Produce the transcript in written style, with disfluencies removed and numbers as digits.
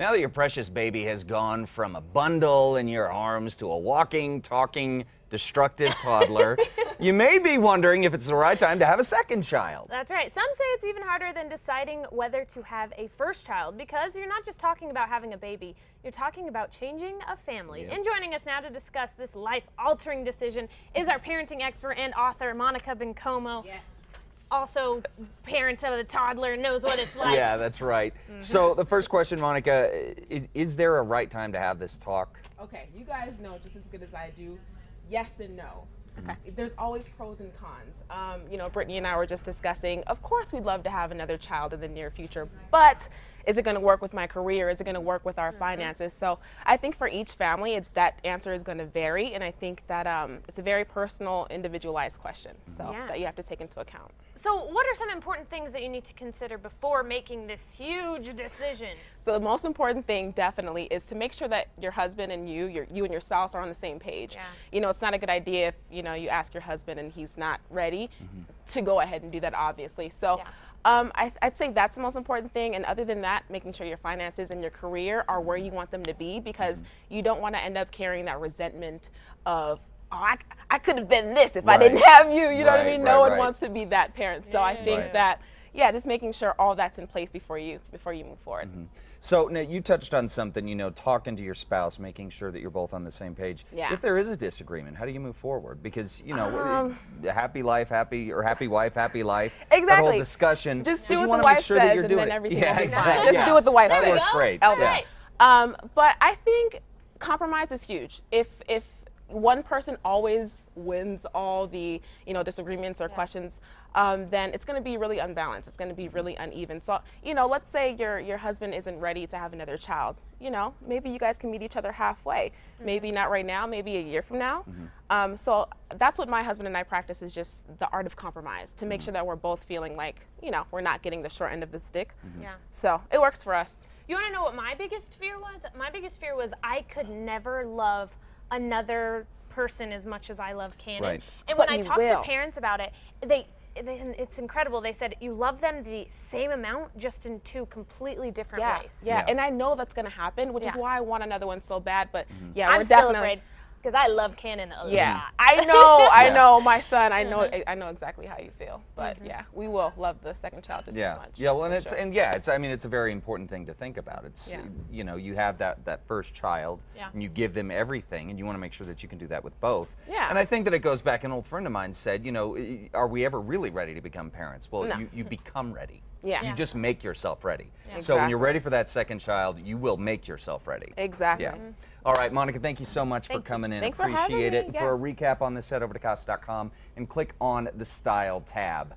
Now that your precious baby has gone from a bundle in your arms to a walking, talking, destructive toddler, you may be wondering if it's the right time to have a second child. That's right. Some say it's even harder than deciding whether to have a first child, because you're not just talking about having a baby, you're talking about changing a family. Yep. And joining us now to discuss this life-altering decision is our parenting expert and author, Monica Bencomo. Yes. Also parent of a toddler, knows what it's like. Yeah, that's right. So the first question, Monica, is there a right time to have this talk? Okay, you guys know just as good as I do, yes and no. Okay. There's always pros and cons. You know, Brittany and I were just discussing, of course we'd love to have another child in the near future, but is it going to work with my career? Is it going to work with our finances? So I think for each family, that answer is going to vary, and I think that it's a very personal, individualized question, so that you have to take into account. So what are some important things that you need to consider before making this huge decision? So the most important thing definitely is to make sure that your husband and you and your spouse are on the same page. Yeah. You know, it's not a good idea if, you know, you ask your husband and he's not ready to go ahead and do that, obviously. So I'd say that's the most important thing. And other than that, making sure your finances and your career are where you want them to be, because you don't want to end up carrying that resentment of, oh, I could have been this if I didn't have you. You know what I mean? No one wants to be that parent. So I think that, just making sure all that's in place before you move forward. So now you touched on something, you know, talking to your spouse, making sure that you're both on the same page. Yeah. If there is a disagreement, how do you move forward? Because, you know, happy life, happy wife, happy life. Exactly. That whole discussion. Just do you what want the to make wife sure says, that you're and doing then it. everything Yeah, will be exactly. fine. Just do what the wife that says. works great. All Yeah. right. But I think compromise is huge. If one person always wins all the disagreements or questions, then it's going to be really unbalanced. It's going to be really uneven. So let's say your husband isn't ready to have another child. Maybe you guys can meet each other halfway. Maybe not right now. Maybe a year from now. So that's what my husband and I practice, is just the art of compromise, to make sure that we're both feeling like we're not getting the short end of the stick. Yeah. So it works for us. You want to know what my biggest fear was? My biggest fear was I could never love another person as much as I love Cannon. Right. And But when I you talked will. to parents about it, it's incredible. They said you love them the same amount, just in two completely different ways. Yeah, and I know that's going to happen, which is Yeah. why I want another one so bad. But yeah, I'm we're still definitely afraid, because I love Cannon a lot. I know, I know, my son. I know exactly how you feel. But yeah, we will love the second child just as much. Yeah, well, and for it's I mean, it's a very important thing to think about. It's you have that first child, and you give them everything, and you want to make sure that you can do that with both. Yeah. And I think that it goes back. An old friend of mine said, are we ever really ready to become parents? Well, No. you become ready. Yeah. You just make yourself ready. Yeah. So when you're Exactly. ready for that second child, you will make yourself ready. Exactly. Yeah. All right, Monica, thank you so much for Thank you. coming in. Thanks for having Appreciate me. it. Yeah. For a recap on this, head over to Casa.com and click on the Style tab.